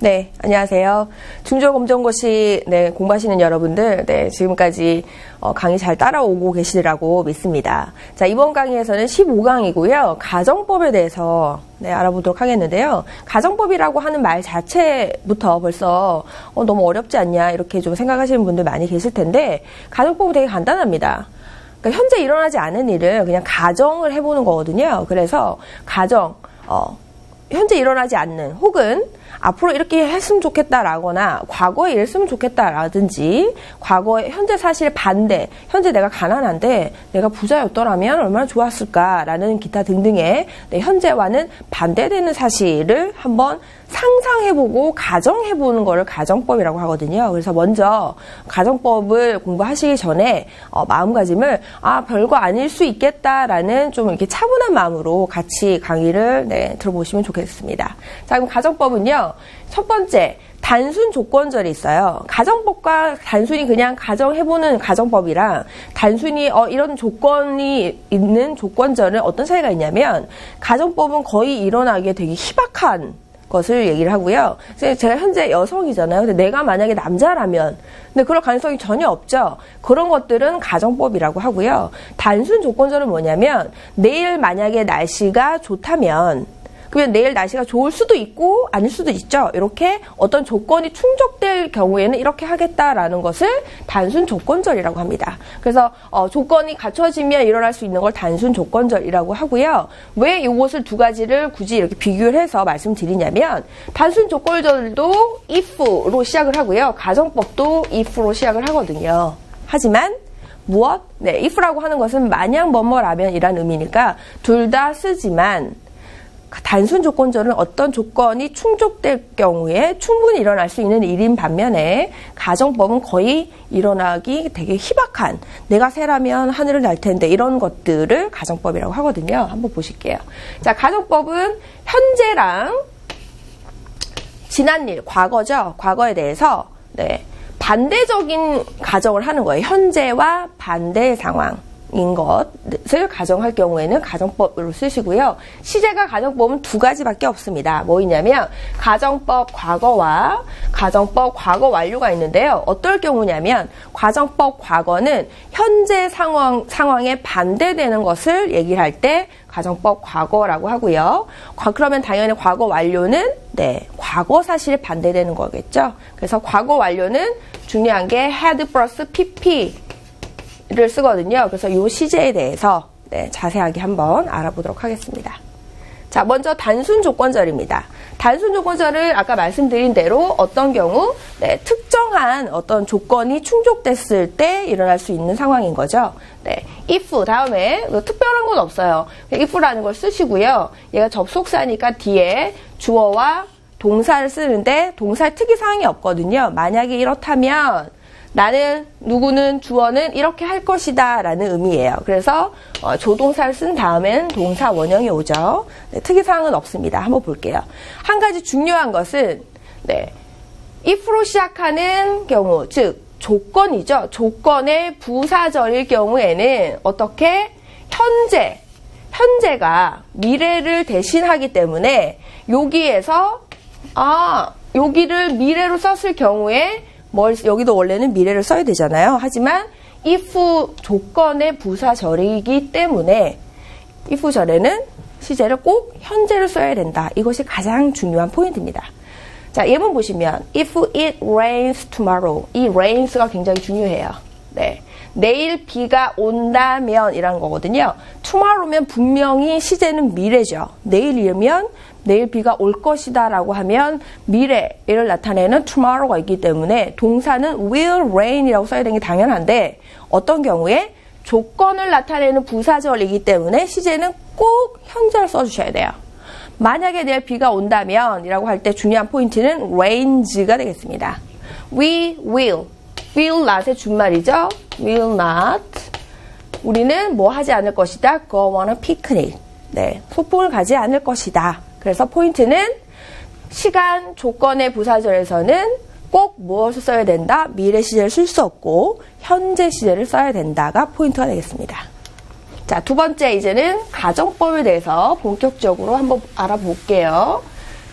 네, 안녕하세요. 중저검정고시 공부하시는 여러분들, 지금까지 강의 잘 따라오고 계시리라고 믿습니다. 자, 이번 강의에서는 15강이고요. 가정법에 대해서 알아보도록 하겠는데요. 가정법이라고 하는 말 자체부터 벌써 너무 어렵지 않냐 이렇게 좀 생각하시는 분들 많이 계실 텐데, 가정법은 되게 간단합니다. 그러니까 현재 일어나지 않은 일을 그냥 가정을 해보는 거거든요. 그래서 가정, 현재 일어나지 않는 혹은 앞으로 이렇게 했으면 좋겠다라거나 과거에 이랬으면 좋겠다라든지 과거에 현재 사실 반대, 현재 내가 가난한데 내가 부자였더라면 얼마나 좋았을까라는 기타 등등의 현재와는 반대되는 사실을 한번 상상해보고 가정해보는 거를 가정법이라고 하거든요. 그래서 먼저 가정법을 공부하시기 전에 마음가짐을 별거 아닐 수 있겠다라는 좀 이렇게 차분한 마음으로 같이 강의를 들어보시면 좋겠습니다. 자, 그럼 가정법은요. 첫 번째, 단순 조건절이 있어요. 가정법과 단순히 그냥 가정해보는 가정법이랑 단순히 이런 조건이 있는 조건절은 어떤 차이가 있냐면, 가정법은 거의 일어나기에 되게 희박한 것을 얘기를 하고요. 제가 현재 여성이잖아요. 근데 내가 만약에 남자라면, 근데 그럴 가능성이 전혀 없죠. 그런 것들은 가정법이라고 하고요. 단순 조건절은 뭐냐면, 내일 만약에 날씨가 좋다면, 그러면 내일 날씨가 좋을 수도 있고 아닐 수도 있죠. 이렇게 어떤 조건이 충족될 경우에는 이렇게 하겠다라는 것을 단순 조건절이라고 합니다. 그래서 조건이 갖춰지면 일어날 수 있는 걸 단순 조건절이라고 하고요. 왜 이것을 두 가지를 굳이 이렇게 비교를 해서 말씀드리냐면, 단순 조건절도 if로 시작을 하고요. 가정법도 if로 시작을 하거든요. 하지만 무엇? if라고 하는 것은 만약 뭐뭐라면 이란 의미니까 둘 다 쓰지만, 단순 조건절은 어떤 조건이 충족될 경우에 충분히 일어날 수 있는 일인 반면에, 가정법은 거의 일어나기 되게 희박한, 내가 새라면 하늘을 날 텐데 이런 것들을 가정법이라고 하거든요. 한번 보실게요. 자, 가정법은 현재랑 지난 일, 과거죠. 과거에 대해서 반대적인 가정을 하는 거예요. 현재와 반대 상황. 인 것을 가정할 경우에는 가정법으로 쓰시고요. 시제가 가정법은 두 가지밖에 없습니다. 뭐 있냐면 가정법 과거와 가정법 과거 완료가 있는데요. 어떨 경우냐면, 가정법 과거는 현재 상황에 반대되는 것을 얘기를 할 때 가정법 과거라고 하고요. 그러면 당연히 과거 완료는 과거 사실에 반대되는 거겠죠. 그래서 과거 완료는 중요한 게 had 플러스 pp 를 쓰거든요. 그래서 이 시제에 대해서 자세하게 한번 알아보도록 하겠습니다. 자, 먼저 단순 조건절입니다. 단순 조건절은 아까 말씀드린 대로 어떤 경우 특정한 어떤 조건이 충족됐을 때 일어날 수 있는 상황인 거죠. if 다음에 특별한 건 없어요. if라는 걸 쓰시고요. 얘가 접속사니까 뒤에 주어와 동사를 쓰는데 동사의 특이사항이 없거든요. 만약에 이렇다면, 나는, 누구는, 주어는 이렇게 할 것이다 라는 의미예요. 그래서 조동사를 쓴 다음엔 동사 원형이 오죠. 특이사항은 없습니다. 한번 볼게요. 한 가지 중요한 것은 if로 시작하는 경우, 즉 조건이죠. 조건의 부사절일 경우에는 어떻게? 현재가 미래를 대신하기 때문에 여기에서 여기를 미래로 썼을 경우에 여기도 원래는 미래를 써야 되잖아요. 하지만 if 조건의 부사절이기 때문에 if 절에는 시제를 꼭 현재를 써야 된다. 이것이 가장 중요한 포인트입니다. 자, 예문 보시면 if it rains tomorrow, 이 rains가 굉장히 중요해요. 내일 비가 온다면 이라는 거거든요. tomorrow면 분명히 시제는 미래죠. 내일이면 내일 비가 올 것이다 라고 하면 미래를 나타내는 tomorrow가 있기 때문에 동사는 will rain 이라고 써야 되는 게 당연한데, 어떤 경우에 조건을 나타내는 부사절이기 때문에 시제는 꼭 현재를 써주셔야 돼요. 만약에 내일 비가 온다면 이라고 할 때 중요한 포인트는 rains가 되겠습니다. We will not의 준말이죠. will not. 우리는 뭐 하지 않을 것이다. go on a picnic. 소풍을 가지 않을 것이다. 그래서 포인트는 시간 조건의 부사절에서는 꼭 무엇을 써야 된다? 미래 시제를 쓸 수 없고 현재 시제를 써야 된다가 포인트가 되겠습니다. 자, 두 번째 이제는 가정법에 대해서 본격적으로 한번 알아볼게요.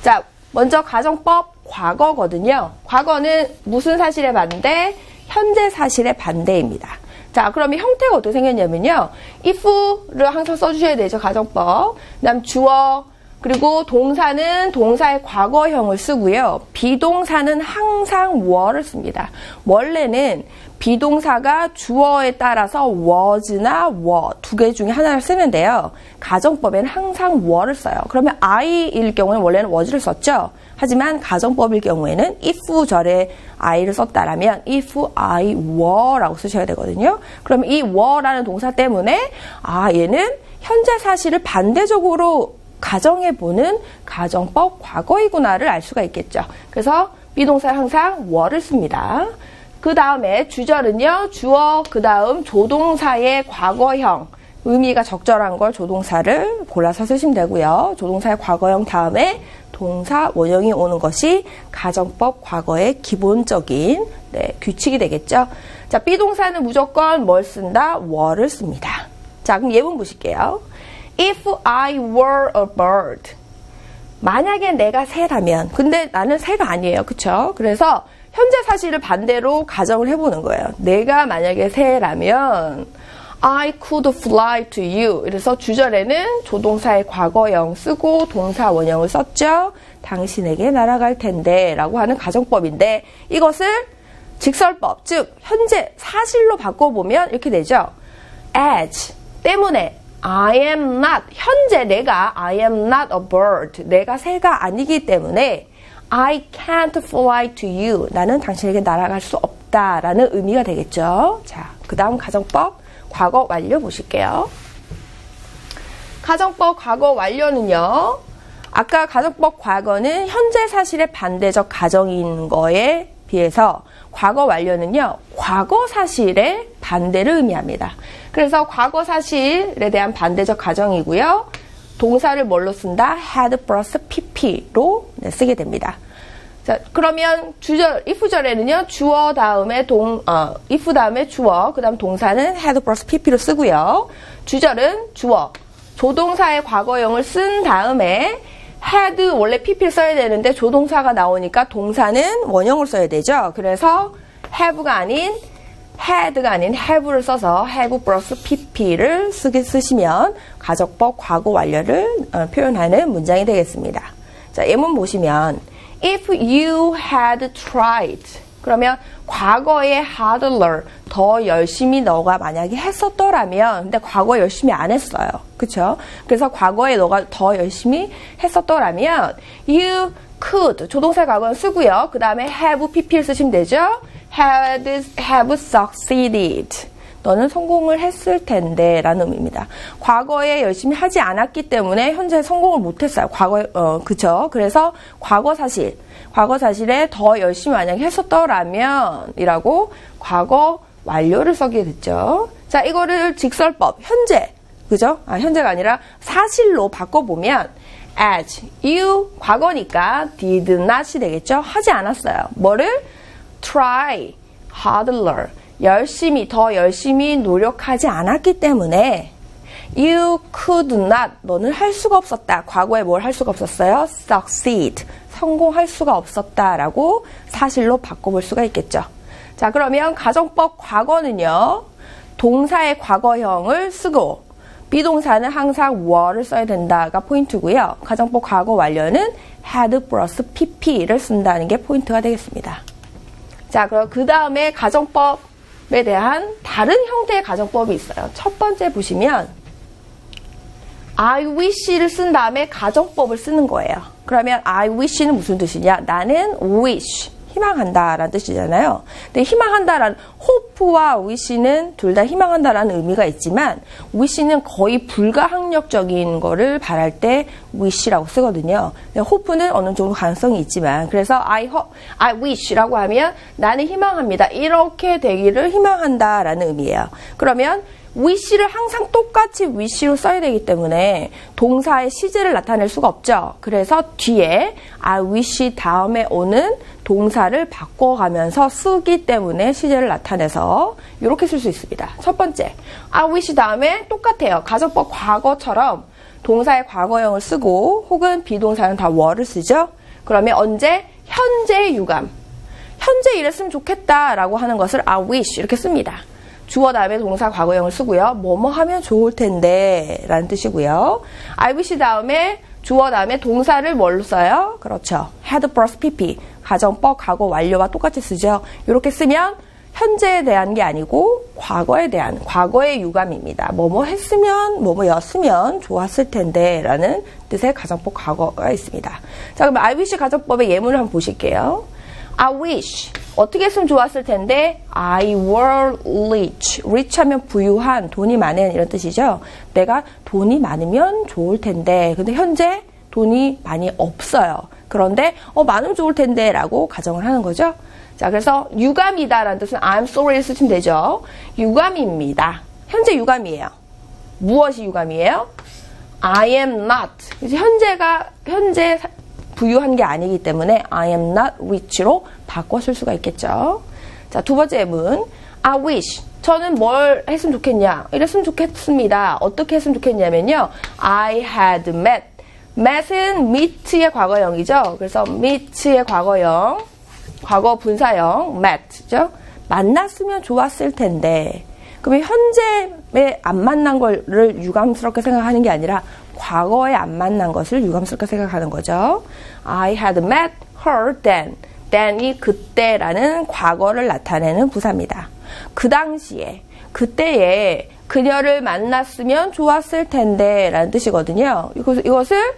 자, 먼저 가정법 과거거든요. 과거는 무슨 사실의 반대? 현재 사실의 반대입니다. 자, 그러면 형태가 어떻게 생겼냐면요. if를 항상 써주셔야 되죠. 가정법. 그 다음 주어, 그리고 동사는 동사의 과거형을 쓰고요. 비동사는 항상 were를 씁니다. 원래는 비동사가 주어에 따라서 was나 were 두 개 중에 하나를 쓰는데요. 가정법에는 항상 were를 써요. 그러면 I일 경우에는 원래는 was를 썼죠. 하지만 가정법일 경우에는 if 절에 I를 썼다라면 if I were라고 쓰셔야 되거든요. 그러면 이 were라는 동사 때문에 얘는 현재 사실을 반대적으로 가정해보는 가정법 과거이구나를 알 수가 있겠죠. 그래서 비동사는 항상 were를 씁니다. 그 다음에 주절은요. 주어 그 다음 조동사의 과거형 의미가 적절한 걸 조동사를 골라서 쓰시면 되고요. 조동사의 과거형 다음에 동사 원형이 오는 것이 가정법 과거의 기본적인 규칙이 되겠죠. 자, 비동사는 무조건 뭘 쓴다? were를 씁니다. 자, 그럼 예문 보실게요. If I were a bird. 만약에 내가 새라면. 근데 나는 새가 아니에요. 그쵸? 그래서 현재 사실을 반대로 가정을 해보는 거예요. 내가 만약에 새라면 I could fly to you. 그래서 주절에는 조동사의 과거형 쓰고 동사 원형을 썼죠. 당신에게 날아갈 텐데 라고 하는 가정법인데 이것을 직설법, 즉 현재 사실로 바꿔보면 이렇게 되죠. As 때문에 I am not, 현재 내가 I am not a bird, 내가 새가 아니기 때문에 I can't fly to you, 나는 당신에게 날아갈 수 없다라는 의미가 되겠죠. 자, 그 다음 가정법 과거 완료 보실게요. 가정법 과거 완료는요. 아까 가정법 과거는 현재 사실의 반대적 가정인 거에 비해서 과거 완료는요. 과거 사실의 반대를 의미합니다. 그래서 과거 사실에 대한 반대적 가정이고요. 동사를 뭘로 쓴다? had 플러스 pp로 쓰게 됩니다. 자, 그러면 주절, if절에는요, 주어 다음에 if 다음에 주어, 그 다음 동사는 had 플러스 pp로 쓰고요. 주절은 주어, 조동사의 과거형을 쓴 다음에 had 원래 pp를 써야 되는데 조동사가 나오니까 동사는 원형을 써야 되죠. 그래서 have가 아닌 had가 아닌 have를 써서 have 플러스 pp를 쓰시면 가정법 과거 완료를 표현하는 문장이 되겠습니다. 자, 예문 보시면 If you had tried 그러면 과거의 harder 더 열심히 너가 만약에 했었더라면 근데 과거에 열심히 안 했어요. 그쵸? 그래서 과거에 너가 더 열심히 했었더라면 you could 조동사 과거는 쓰고요. 그 다음에 have pp를 쓰시면 되죠. have succeeded 너는 성공을 했을 텐데 라는 의미입니다. 과거에 열심히 하지 않았기 때문에 현재 성공을 못했어요. 과거에 그쵸? 그래서 과거 사실에 더 열심히 만약에 했었더라면 이라고 과거 완료를 쓰게 됐죠. 자, 이거를 직설법 현재 그죠? 현재가 아니라 사실로 바꿔보면 as you 과거니까 did not이 되겠죠. 하지 않았어요. 뭐를? try harder 더 열심히 노력하지 않았기 때문에 you could not 너는 할 수가 없었다. 과거에 뭘 할 수가 없었어요? succeed 성공할 수가 없었다라고 사실로 바꿔볼 수가 있겠죠. 자, 그러면 가정법 과거는요. 동사의 과거형을 쓰고 비동사는 항상 were를 써야 된다가 포인트고요. 가정법 과거 완료는 had 플러스 pp를 쓴다는 게 포인트가 되겠습니다. 자, 그럼 그 다음에 가정법에 대한 다른 형태의 가정법이 있어요. 첫 번째 보시면 I wish를 쓴 다음에 가정법을 쓰는 거예요. 그러면 I wish는 무슨 뜻이냐? 나는 wish, 희망한다라는 뜻이잖아요. 근데 희망한다라는 hope와 wish는 둘 다 희망한다라는 의미가 있지만 wish는 거의 불가항력적인 거를 바랄 때 wish라고 쓰거든요. hope는 어느 정도 가능성이 있지만 그래서 I wish라고 하면 나는 희망합니다. 이렇게 되기를 희망한다라는 의미예요. 그러면 wish를 항상 똑같이 wish로 써야 되기 때문에 동사의 시제를 나타낼 수가 없죠. 그래서 뒤에 I wish 다음에 오는 동사를 바꿔가면서 쓰기 때문에 시제를 나타내서 이렇게 쓸 수 있습니다. 첫 번째, I wish 다음에 똑같아요. 가정법 과거처럼 동사의 과거형을 쓰고 혹은 비동사는 다 were를 쓰죠. 그러면 언제? 현재 유감. 현재 이랬으면 좋겠다라고 하는 것을 I wish 이렇게 씁니다. 주어 다음에 동사 과거형을 쓰고요. 뭐뭐 하면 좋을 텐데 라는 뜻이고요. I wish 다음에 주어 다음에 동사를 뭘로 써요? 그렇죠. had plus pp. 가정법, 과거 완료와 똑같이 쓰죠. 이렇게 쓰면 현재에 대한 게 아니고 과거에 대한 과거의 유감입니다. 뭐뭐 했으면 뭐뭐였으면 좋았을 텐데 라는 뜻의 가정법 과거가 있습니다. 자, 그럼 I wish 가정법의 예문을 한번 보실게요. I wish 어떻게 했으면 좋았을 텐데 I were rich. rich 하면 부유한, 돈이 많은 이런 뜻이죠. 내가 돈이 많으면 좋을 텐데 근데 현재 돈이 많이 없어요. 그런데 많으면 좋을 텐데 라고 가정을 하는 거죠. 자, 그래서 유감이다 라는 뜻은 I'm sorry를 쓰시면 되죠. 유감입니다. 현재 유감이에요. 무엇이 유감이에요? I am not. 현재 부유한 게 아니기 때문에 I am not rich로 바꿔 쓸 수가 있겠죠. 자, 두 번째 예문. I wish. 저는 뭘 했으면 좋겠냐? 이랬으면 좋겠습니다. 어떻게 했으면 좋겠냐면요. I had met. met은 meet의 과거형이죠. 그래서 meet의 과거형, 과거 분사형, met죠. 만났으면 좋았을 텐데. 그러면 현재에 안 만난 거를 유감스럽게 생각하는 게 아니라 과거에 안 만난 것을 유감스럽게 생각하는 거죠. I had met her then. then이 그때라는 과거를 나타내는 부사입니다. 그 당시에, 그때에 그녀를 만났으면 좋았을 텐데 라는 뜻이거든요. 이것을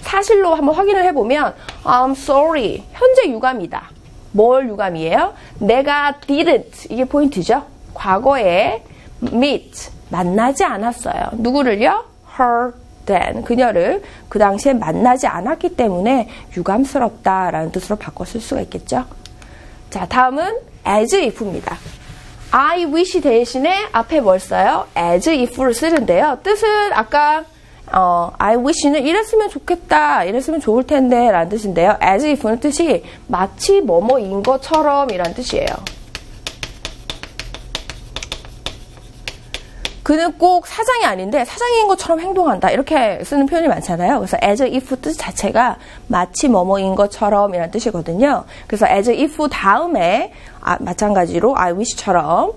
사실로 한번 확인을 해보면 I'm sorry. 현재 유감이다. 뭘 유감이에요? 내가 didn't. 이게 포인트죠. 과거에 meet. 만나지 않았어요. 누구를요? her then. 그녀를 그 당시에 만나지 않았기 때문에 유감스럽다라는 뜻으로 바꿔 쓸 수가 있겠죠. 자, 다음은 as if입니다. I wish 대신에 앞에 뭘 써요? as if를 쓰는데요. 뜻은 아까 I wish는 이랬으면 좋겠다, 이랬으면 좋을 텐데 라는 뜻인데요. as if는 뜻이 마치 뭐뭐인 것처럼 이란 뜻이에요. 그는 꼭 사장이 아닌데 사장인 것처럼 행동한다. 이렇게 쓰는 표현이 많잖아요. 그래서 as if 뜻 자체가 마치 뭐뭐인 것처럼 이란 뜻이거든요. 그래서 as if 다음에 마찬가지로 I wish처럼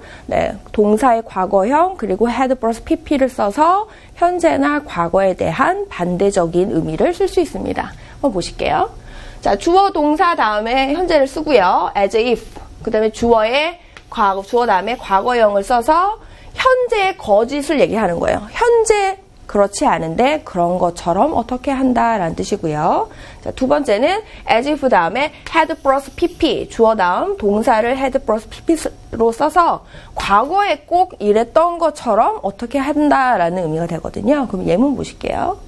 동사의 과거형 그리고 had plus pp를 써서 현재나 과거에 대한 반대적인 의미를 쓸 수 있습니다. 한번 보실게요. 자, 주어 동사 다음에 현재를 쓰고요. as if 그 다음에 주어 다음에 과거형을 써서 현재의 거짓을 얘기하는 거예요. 현재 그렇지 않은데 그런 것처럼 어떻게 한다라는 뜻이고요. 자, 두 번째는 as if 다음에 had plus pp 주어 다음 동사를 had plus pp로 써서 과거에 꼭 이랬던 것처럼 어떻게 한다라는 의미가 되거든요. 그럼 예문 보실게요.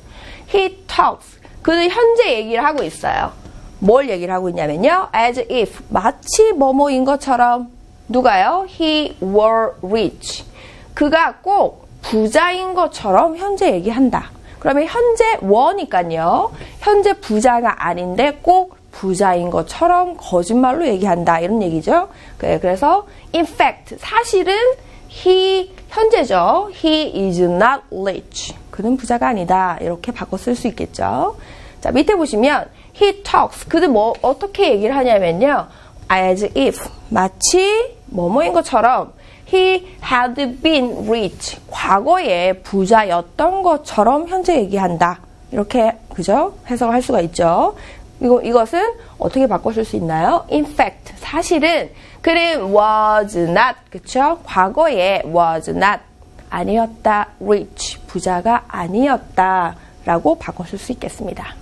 He talks. 그는 현재 얘기를 하고 있어요. 뭘 얘기를 하고 있냐면요. as if 마치 뭐뭐인 것처럼 누가요? He were rich. 그가 꼭 부자인 것처럼 현재 얘기한다. 그러면 현재 were니까요. 현재 부자가 아닌데 꼭 부자인 것처럼 거짓말로 얘기한다. 이런 얘기죠. 그래서 in fact 사실은 현재죠. He is not rich. 그는 부자가 아니다. 이렇게 바꿔 쓸 수 있겠죠. 자, 밑에 보시면 he talks. 그는 어떻게 얘기를 하냐면요. as if 마치 뭐뭐인 것처럼 He had been rich. 과거에 부자였던 것처럼 현재 얘기한다. 이렇게 그죠? 해석할 수가 있죠. 이것은 어떻게 바꿔 쓸 수 있나요? In fact, 사실은 그는 was not, 그쵸? 과거에 was not, 아니었다. rich, 부자가 아니었다. 라고 바꿔 쓸 수 있겠습니다.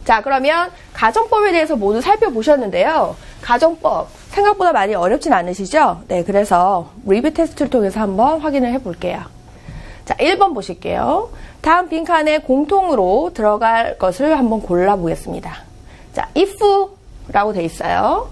자, 그러면 가정법에 대해서 모두 살펴보셨는데요. 가정법 생각보다 많이 어렵진 않으시죠? 네, 그래서 리뷰 테스트를 통해서 한번 확인을 해볼게요. 자, 1번 보실게요. 다음 빈칸에 공통으로 들어갈 것을 한번 골라보겠습니다. 자, if라고 돼 있어요.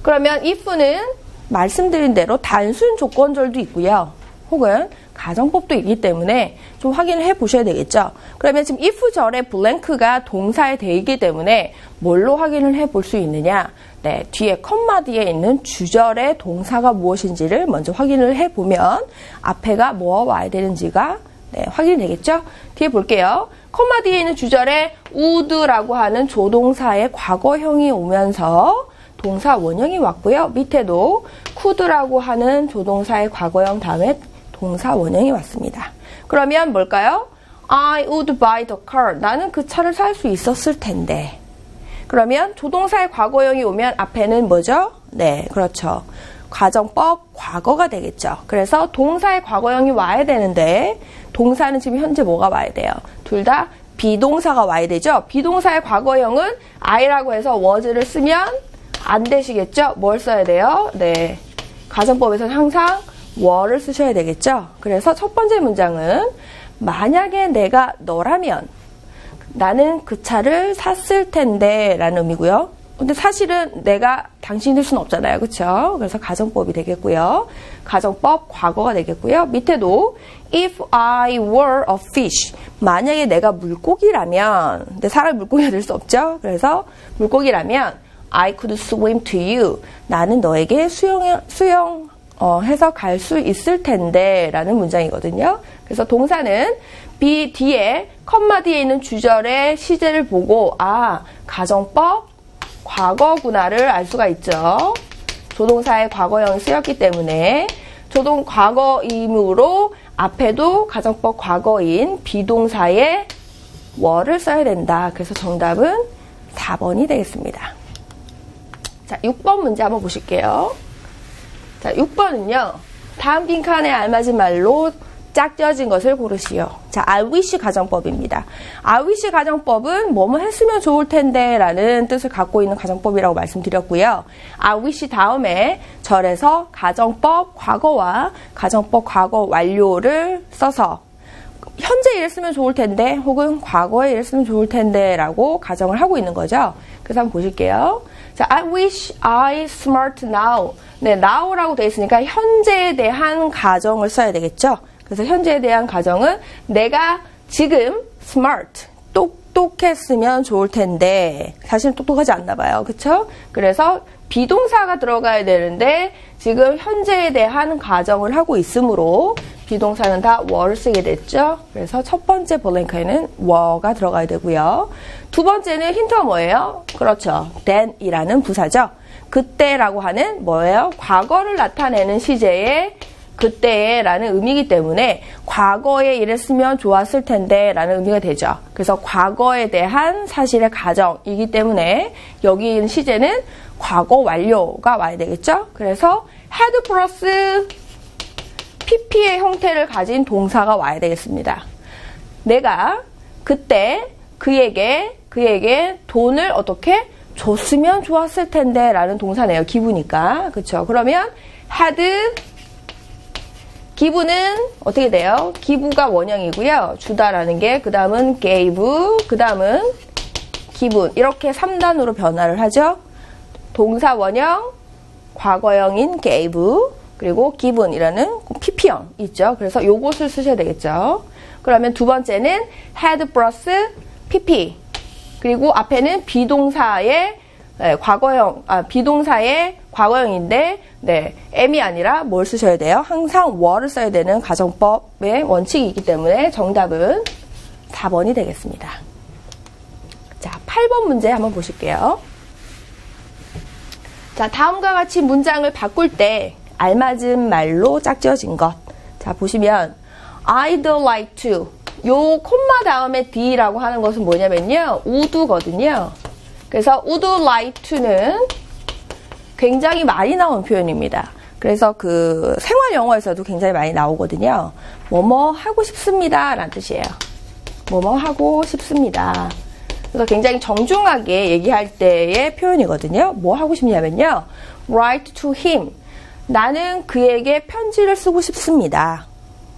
그러면 if는 말씀드린 대로 단순 조건절도 있고요. 혹은 가정법도 있기 때문에 좀 확인을 해보셔야 되겠죠. 그러면 지금 if 절에 블랭크가 동사에 돼 있기 때문에 뭘로 확인을 해볼 수 있느냐. 네, 뒤에 컴마 뒤에 있는 주절의 동사가 무엇인지를 먼저 확인을 해보면 앞에가 뭐와 와야 되는지가 네, 확인이 되겠죠? 뒤에 볼게요. 콤마 뒤에 있는 주절에 would라고 하는 조동사의 과거형이 오면서 동사 원형이 왔고요. 밑에도 could라고 하는 조동사의 과거형 다음에 동사 원형이 왔습니다. 그러면 뭘까요? I would buy the car. 나는 그 차를 살 수 있었을 텐데. 그러면 조동사의 과거형이 오면 앞에는 뭐죠? 네, 그렇죠. 가정법 과거가 되겠죠. 그래서 동사의 과거형이 와야 되는데 동사는 지금 현재 뭐가 와야 돼요? 둘 다 비동사가 와야 되죠. 비동사의 과거형은 I라고 해서 was를 쓰면 안 되시겠죠? 뭘 써야 돼요? 네, 가정법에서는 항상 were를 쓰셔야 되겠죠. 그래서 첫 번째 문장은 만약에 내가 너라면 나는 그 차를 샀을 텐데 라는 의미고요. 근데 사실은 내가 당신이 될 수는 없잖아요. 그렇죠? 그래서 가정법이 되겠고요. 가정법 과거가 되겠고요. 밑에도 if I were a fish. 만약에 내가 물고기라면, 근데 사람이 물고기가 될 수 없죠. 그래서 물고기라면 I could swim to you. 나는 너에게 수영해서 갈 수 있을 텐데 라는 문장이거든요. 그래서 동사는 B 뒤에 컴마 뒤에 있는 주절의 시제를 보고 아, 가정법 과거구나를 알 수가 있죠. 조동사의 과거형이 쓰였기 때문에 조동 과거이므로 앞에도 가정법 과거인 비동사의 were를 써야 된다. 그래서 정답은 4번이 되겠습니다. 자, 6번 문제 한번 보실게요. 자, 6번은요. 다음 빈칸에 알맞은 말로 짝지어진 것을 고르시오. 자, I wish 가정법입니다. I wish 가정법은 뭐뭐 했으면 좋을 텐데 라는 뜻을 갖고 있는 가정법이라고 말씀드렸고요. I wish 다음에 절에서 가정법 과거와 가정법 과거 완료를 써서 현재 일을 쓰면 좋을 텐데 혹은 과거에 일을 쓰면 좋을 텐데 라고 가정을 하고 있는 거죠. 그래서 한번 보실게요. 자, I wish I smart now. 네, now라고 되어 있으니까 현재에 대한 가정을 써야 되겠죠. 그래서 현재에 대한 가정은 내가 지금 smart, 똑똑했으면 좋을 텐데 사실 똑똑하지 않나 봐요. 그쵸? 그래서 비동사가 들어가야 되는데 지금 현재에 대한 가정을 하고 있으므로 비동사는 다 were를 쓰게 됐죠. 그래서 첫 번째 블랭크에는 were가 들어가야 되고요. 두 번째는 힌트가 뭐예요? 그렇죠. then이라는 부사죠. 그때라고 하는 뭐예요? 과거를 나타내는 시제의 그때에 라는 의미이기 때문에 과거에 이랬으면 좋았을 텐데 라는 의미가 되죠. 그래서 과거에 대한 사실의 가정이기 때문에 여기 있는 시제는 과거 완료가 와야 되겠죠. 그래서 had 플러스 pp의 형태를 가진 동사가 와야 되겠습니다. 내가 그때 그에게 돈을 어떻게 줬으면 좋았을 텐데 라는 동사네요. 기부니까. 그렇죠. 그러면 had 기부는 어떻게 돼요? 기부가 원형이고요. 주다라는 게 그 다음은 gave, 그 다음은 기분 이렇게 3단으로 변화를 하죠. 동사 원형, 과거형인 gave, 그리고 기분이라는 pp형 있죠. 그래서 요것을 쓰셔야 되겠죠. 그러면 두 번째는 had 플러스 pp 그리고 앞에는 비동사의 비동사의 과거형인데 네, am이 아니라 뭘 쓰셔야 돼요? 항상 were를 써야 되는 가정법의 원칙이 있기 때문에 정답은 4번이 되겠습니다. 자, 8번 문제 한번 보실게요. 자, 다음과 같이 문장을 바꿀 때 알맞은 말로 짝지어진 것. 자, 보시면 I'd like to 요 콤마 다음에 D라고 하는 것은 뭐냐면요. would거든요. 그래서 would like to는 굉장히 많이 나온 표현입니다. 그래서 그 생활 영어에서도 굉장히 많이 나오거든요. 뭐뭐 하고 싶습니다 라는 뜻이에요. 뭐뭐 하고 싶습니다. 그래서 굉장히 정중하게 얘기할 때의 표현이거든요. 뭐 하고 싶냐면요. write to him. 나는 그에게 편지를 쓰고 싶습니다.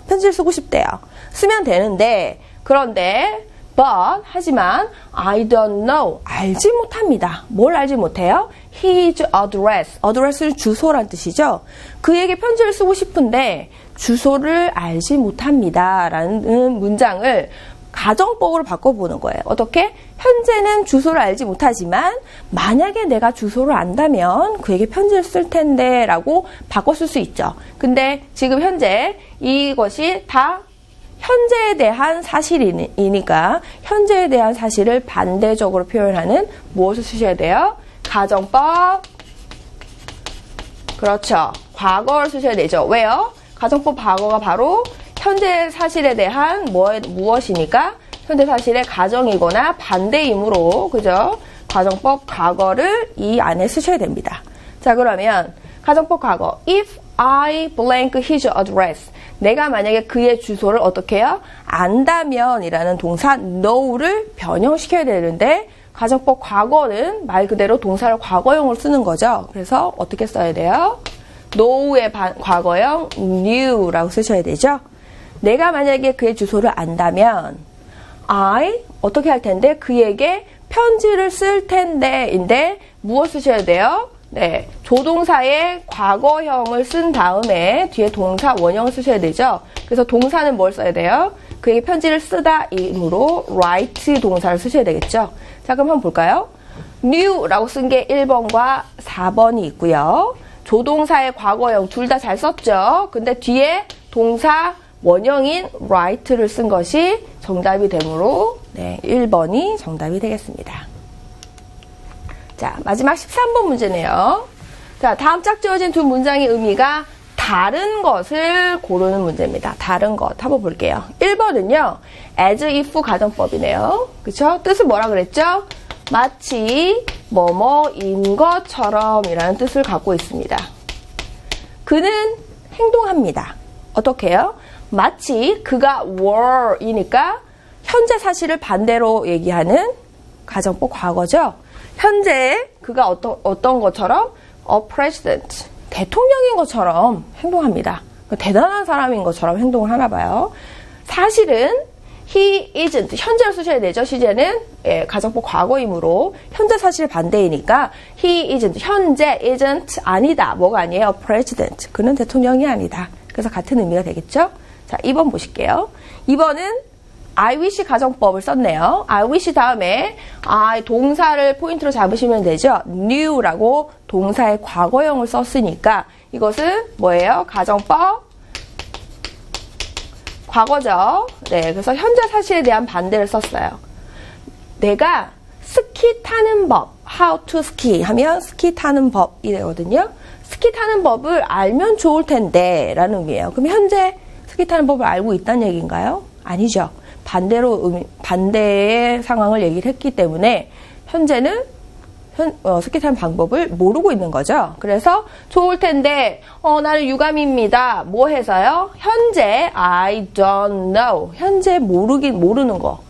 편지를 쓰고 싶대요. 쓰면 되는데 그런데 but 하지만 I don't know 알지 못합니다. 뭘 알지 못해요? His address. address는 주소란 뜻이죠. 그에게 편지를 쓰고 싶은데 주소를 알지 못합니다. 라는 문장을 가정법으로 바꿔보는 거예요. 어떻게? 현재는 주소를 알지 못하지만 만약에 내가 주소를 안다면 그에게 편지를 쓸 텐데 라고 바꿨을 수 있죠. 근데 지금 현재 이것이 다 현재에 대한 사실이니까 현재에 대한 사실을 반대적으로 표현하는 무엇을 쓰셔야 돼요? 가정법. 그렇죠. 과거를 쓰셔야 되죠. 왜요? 가정법 과거가 바로 현재 사실에 대한 무엇이니까 현재 사실의 가정이거나 반대이므로 그죠? 가정법 과거를 이 안에 쓰셔야 됩니다. 자, 그러면 가정법 과거. If I blank his address. 내가 만약에 그의 주소를 어떻게 해요? 안다면 이라는 동사 know를 변형시켜야 되는데 가정법 과거는 말 그대로 동사를 과거형으로 쓰는 거죠. 그래서 어떻게 써야 돼요? know의 과거형 knew라고 쓰셔야 되죠. 내가 만약에 그의 주소를 안다면 I 어떻게 할 텐데 그에게 편지를 쓸 텐데인데 무엇 쓰셔야 돼요? 네, 조동사의 과거형을 쓴 다음에 뒤에 동사 원형을 쓰셔야 되죠. 그래서 동사는 뭘 써야 돼요? 그에게 편지를 쓰다이므로 write 동사를 쓰셔야 되겠죠. 자, 그럼 한번 볼까요? knew라고 쓴 게 1번과 4번이 있고요. 조동사의 과거형 둘 다 잘 썼죠. 근데 뒤에 동사 원형인 write를 쓴 것이 정답이 되므로 네, 1번이 정답이 되겠습니다. 자, 마지막 13번 문제네요. 자, 다음 짝지어진 두 문장의 의미가 다른 것을 고르는 문제입니다. 다른 것 한번 볼게요. 1번은요. as if 가정법이네요. 그쵸? 뜻은 뭐라 그랬죠? 마치 뭐뭐인 것처럼 이라는 뜻을 갖고 있습니다. 그는 행동합니다. 어떻게 해요? 마치 그가 were이니까 현재 사실을 반대로 얘기하는 가정법 과거죠. 현재 그가 어떤 것처럼 a president, 대통령인 것처럼 행동합니다. 대단한 사람인 것처럼 행동을 하나 봐요. 사실은 he isn't, 현재를 쓰셔야 되죠. 시제는 예, 가정법 과거이므로 현재 사실 반대이니까 he isn't, 현재 isn't 아니다. 뭐가 아니에요? a president, 그는 대통령이 아니다. 그래서 같은 의미가 되겠죠. 자, 2번 보실게요. 2번은 I wish 가정법을 썼네요. I wish 다음에 동사를 포인트로 잡으시면 되죠. knew라고 동사의 과거형을 썼으니까 이것은 뭐예요? 가정법 과거죠. 네, 그래서 현재 사실에 대한 반대를 썼어요. 내가 스키 타는 법, how to ski 하면 스키 타는 법이 되거든요. 스키 타는 법을 알면 좋을 텐데 라는 의미예요. 그럼 현재 스키 타는 법을 알고 있다는 얘기인가요? 아니죠. 반대의 상황을 얘기를 했기 때문에 현재는 스키 타는 방법을 모르고 있는 거죠. 그래서 좋을 텐데 나는 유감입니다. 뭐 해서요? 현재 I don't know. 현재 모르는 거.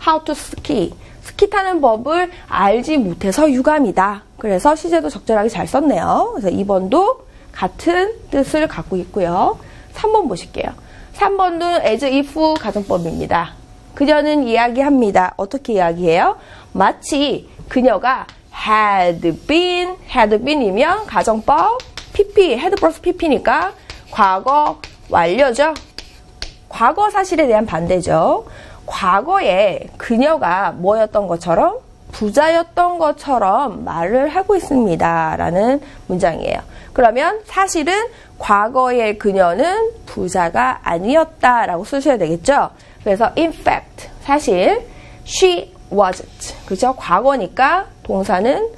How to ski. 스키 타는 법을 알지 못해서 유감이다. 그래서 시제도 적절하게 잘 썼네요. 그래서 2번도 같은 뜻을 갖고 있고요. 3번 보실게요. 3번도 as if 가정법입니다. 그녀는 이야기합니다. 어떻게 이야기해요? 마치 그녀가 had been이면 가정법 PP, had 플러스 PP니까 과거 완료죠. 과거 사실에 대한 반대죠. 과거에 그녀가 뭐였던 것처럼? 부자였던 것처럼 말을 하고 있습니다. 라는 문장이에요. 그러면 사실은 과거의 그녀는 부자가 아니었다라고 쓰셔야 되겠죠. 그래서 in fact, 사실 she wasn't. 그죠? 과거니까 동사는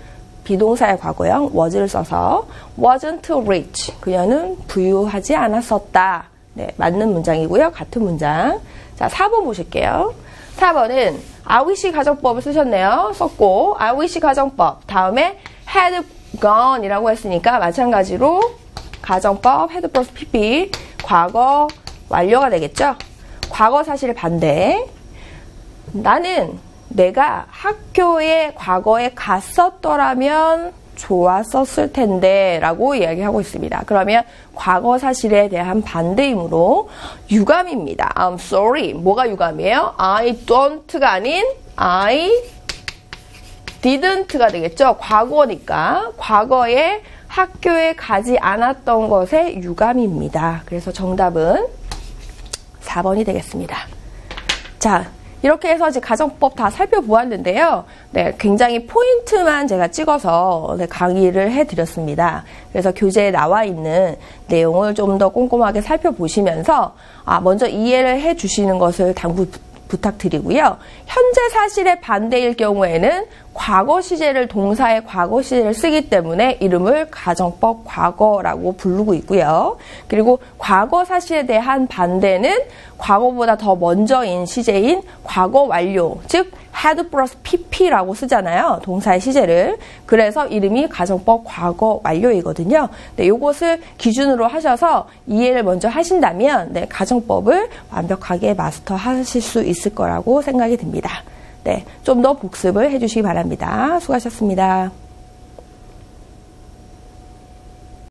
비동사의 과거형 was를 써서 wasn't rich. 그녀는 부유하지 않았었다. 네, 맞는 문장이고요. 같은 문장. 자, 4번 보실게요. 4번은 I wish 가정법을 쓰셨네요. 썼고 I wish 가정법 다음에 had gone 이라고 했으니까 마찬가지로 가정법 had 플러스 PP 과거 완료가 되겠죠. 과거 사실 반대. 나는 내가 학교에 과거에 갔었더라면 좋았었을 텐데 라고 이야기하고 있습니다. 그러면 과거 사실에 대한 반대이므로 유감입니다. I'm sorry. 뭐가 유감이에요? I don't가 아닌 I didn't가 되겠죠. 과거니까 과거에 학교에 가지 않았던 것에 유감입니다. 그래서 정답은 4번이 되겠습니다. 자, 이렇게 해서 이제 가정법 다 살펴보았는데요. 네, 굉장히 포인트만 제가 찍어서 네, 강의를 해드렸습니다. 그래서 교재에 나와 있는 내용을 좀 더 꼼꼼하게 살펴보시면서 먼저 이해를 해주시는 것을 당부 부탁드리고요. 현재 사실의 반대일 경우에는 과거 시제를 동사의 과거 시제를 쓰기 때문에 이름을 가정법 과거라고 부르고 있고요. 그리고 과거 사실에 대한 반대는 과거보다 더 먼저인 시제인 과거 완료, 즉 had 플러스 pp라고 쓰잖아요. 동사의 시제를. 그래서 이름이 가정법 과거 완료이거든요. 네, 이것을 기준으로 하셔서 이해를 먼저 하신다면 네, 가정법을 완벽하게 마스터하실 수 있을 거라고 생각이 듭니다. 네, 좀 더 복습을 해주시기 바랍니다. 수고하셨습니다.